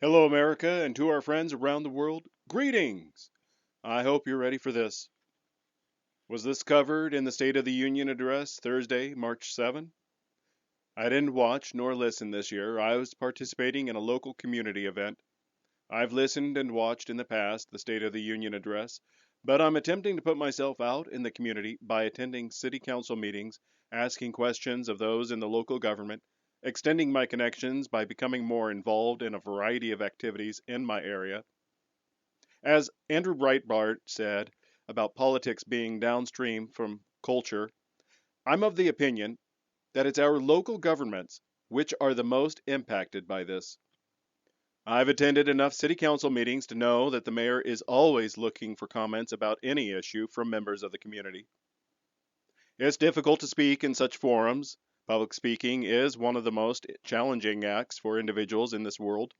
Hello, America, and to our friends around the world, greetings! I hope you're ready for this. Was this covered in the State of the Union address Thursday, March 7? I didn't watch nor listen this year. I was participating in a local community event. I've listened and watched in the past the State of the Union address, but I'm attempting to put myself out in the community by attending city council meetings, asking questions of those in the local government, extending my connections by becoming more involved in a variety of activities in my area. As Andrew Breitbart said about politics being downstream from culture, I'm of the opinion that it's our local governments which are the most impacted by this. I've attended enough city council meetings to know that the mayor is always looking for comments about any issue from members of the community. It's difficult to speak in such forums. Public speaking is one of the most challenging acts for individuals in this world.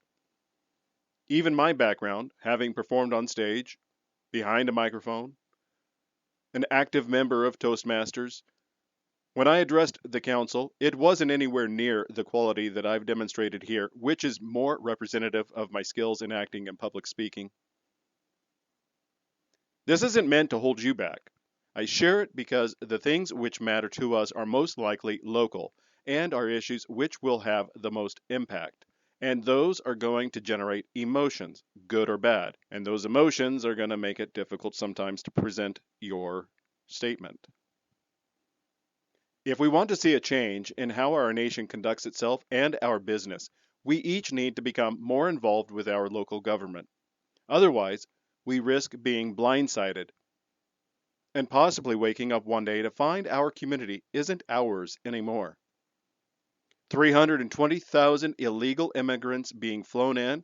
Even my background, having performed on stage, behind a microphone, an active member of Toastmasters, when I addressed the council, it wasn't anywhere near the quality that I've demonstrated here, which is more representative of my skills in acting and public speaking. This isn't meant to hold you back. I share it because the things which matter to us are most likely local and are issues which will have the most impact. And those are going to generate emotions, good or bad. And those emotions are going to make it difficult sometimes to present your statement. If we want to see a change in how our nation conducts itself and our business, we each need to become more involved with our local government. Otherwise, we risk being blindsided and possibly waking up one day to find our community isn't ours anymore. 320,000 illegal immigrants being flown in.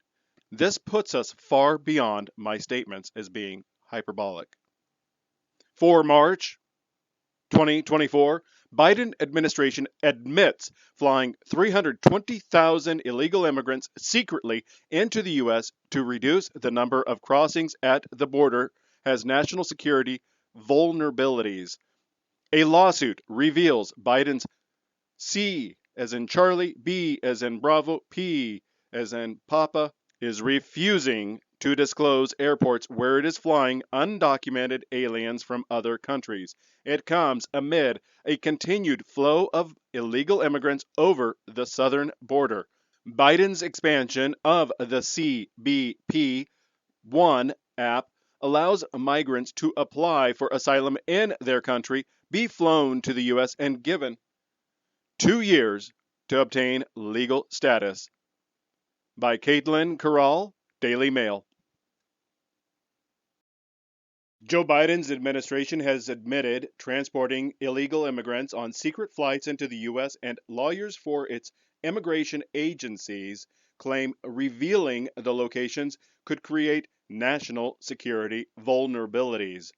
This puts us far beyond my statements as being hyperbolic. For March 2024, Biden administration admits flying 320,000 illegal immigrants secretly into the U.S. to reduce the number of crossings at the border has national security vulnerabilities. A lawsuit reveals Biden's C as in Charlie, B as in Bravo, P as in Papa is refusing to disclose airports where it is flying undocumented aliens from other countries. It comes amid a continued flow of illegal immigrants over the southern border. Biden's expansion of the CBP One app allows migrants to apply for asylum in their country, be flown to the U.S., and given 2 years to obtain legal status. By Caitlin Corral, Daily Mail. Joe Biden's administration has admitted transporting illegal immigrants on secret flights into the U.S., and lawyers for its immigration agencies claim revealing the locations could create national security vulnerabilities.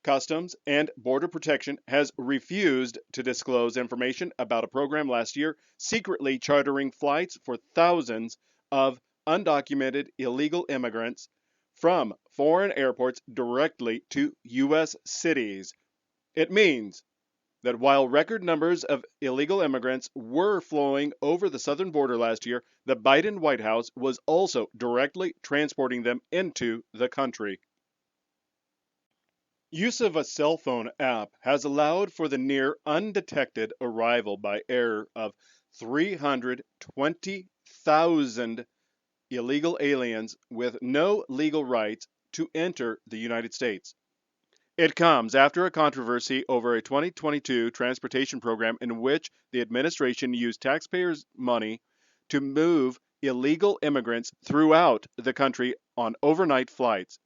Customs and Border Protection has refused to disclose information about a program last year secretly chartering flights for thousands of undocumented illegal immigrants from foreign airports directly to U.S. cities. It means that while record numbers of illegal immigrants were flowing over the southern border last year, the Biden White House was also directly transporting them into the country. Use of a cell phone app has allowed for the near undetected arrival by air of 320,000 illegal aliens with no legal rights to enter the United States. It comes after a controversy over a 2022 transportation program in which the administration used taxpayers' money to move illegal immigrants throughout the country on overnight flights.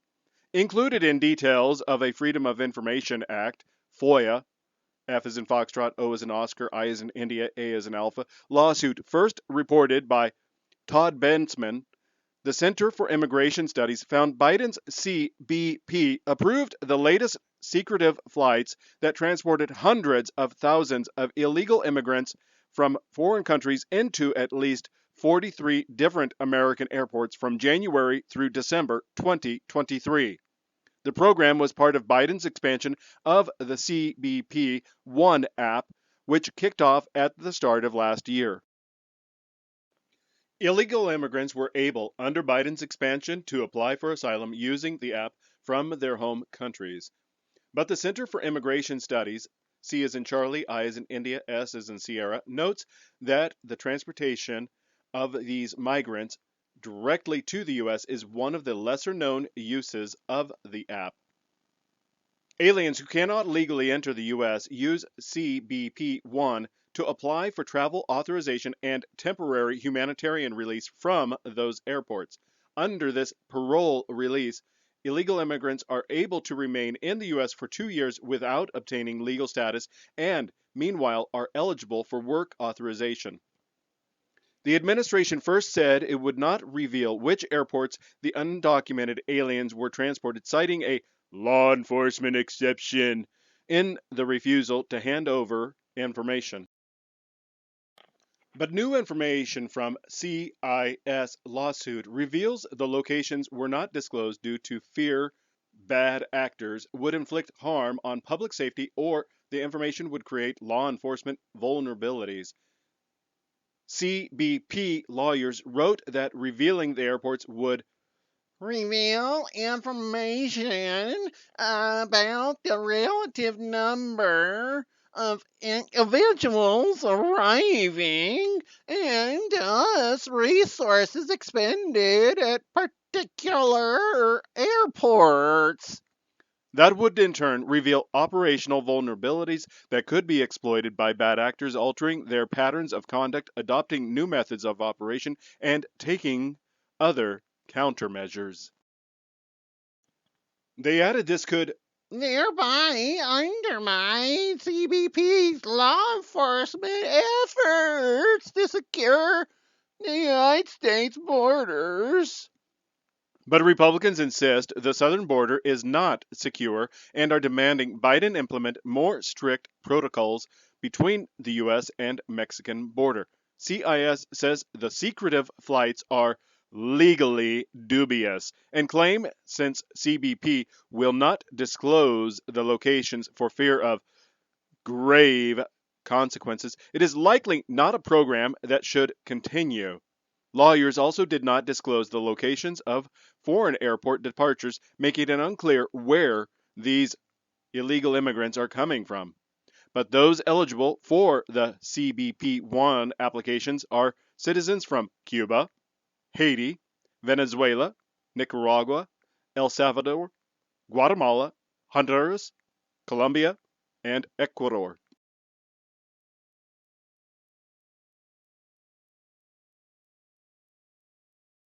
Included in details of a Freedom of Information Act, FOIA, F as in Foxtrot, O as in Oscar, I as in India, A as in Alpha, lawsuit first reported by Todd Bensman, the Center for Immigration Studies found Biden's CBP approved the latest secretive flights that transported hundreds of thousands of illegal immigrants from foreign countries into at least 43 different American airports from January through December 2023. The program was part of Biden's expansion of the CBP One app, which kicked off at the start of last year. Illegal immigrants were able, under Biden's expansion, to apply for asylum using the app from their home countries. But the Center for Immigration Studies, C as in Charlie, I as in India, S as in Sierra, notes that the transportation of these migrants directly to the U.S. is one of the lesser known uses of the app. Aliens who cannot legally enter the U.S. use CBP-1 to apply for travel authorization and temporary humanitarian release from those airports. Under this parole release, illegal immigrants are able to remain in the U.S. for 2 years without obtaining legal status and, meanwhile, are eligible for work authorization. The administration first said it would not reveal which airports the undocumented aliens were transported, citing a law enforcement exception in the refusal to hand over information. But new information from CIS lawsuit reveals the locations were not disclosed due to fear bad actors would inflict harm on public safety or the information would create law enforcement vulnerabilities. CBP lawyers wrote that revealing the airports would reveal information about the relative number of individuals arriving and thus resources expended at particular airports. That would in turn reveal operational vulnerabilities that could be exploited by bad actors, altering their patterns of conduct, adopting new methods of operation, and taking other countermeasures. They added this could thereby undermine CBP's law enforcement efforts to secure the United States borders. But Republicans insist the southern border is not secure and are demanding Biden implement more strict protocols between the U.S. and Mexican border. CIS says the secretive flights are legally dubious and claim since CBP will not disclose the locations for fear of grave consequences, it is likely not a program that should continue. Lawyers also did not disclose the locations of foreign airport departures, making it unclear where these illegal immigrants are coming from. But those eligible for the CBP-1 applications are citizens from Cuba, Haiti, Venezuela, Nicaragua, El Salvador, Guatemala, Honduras, Colombia, and Ecuador.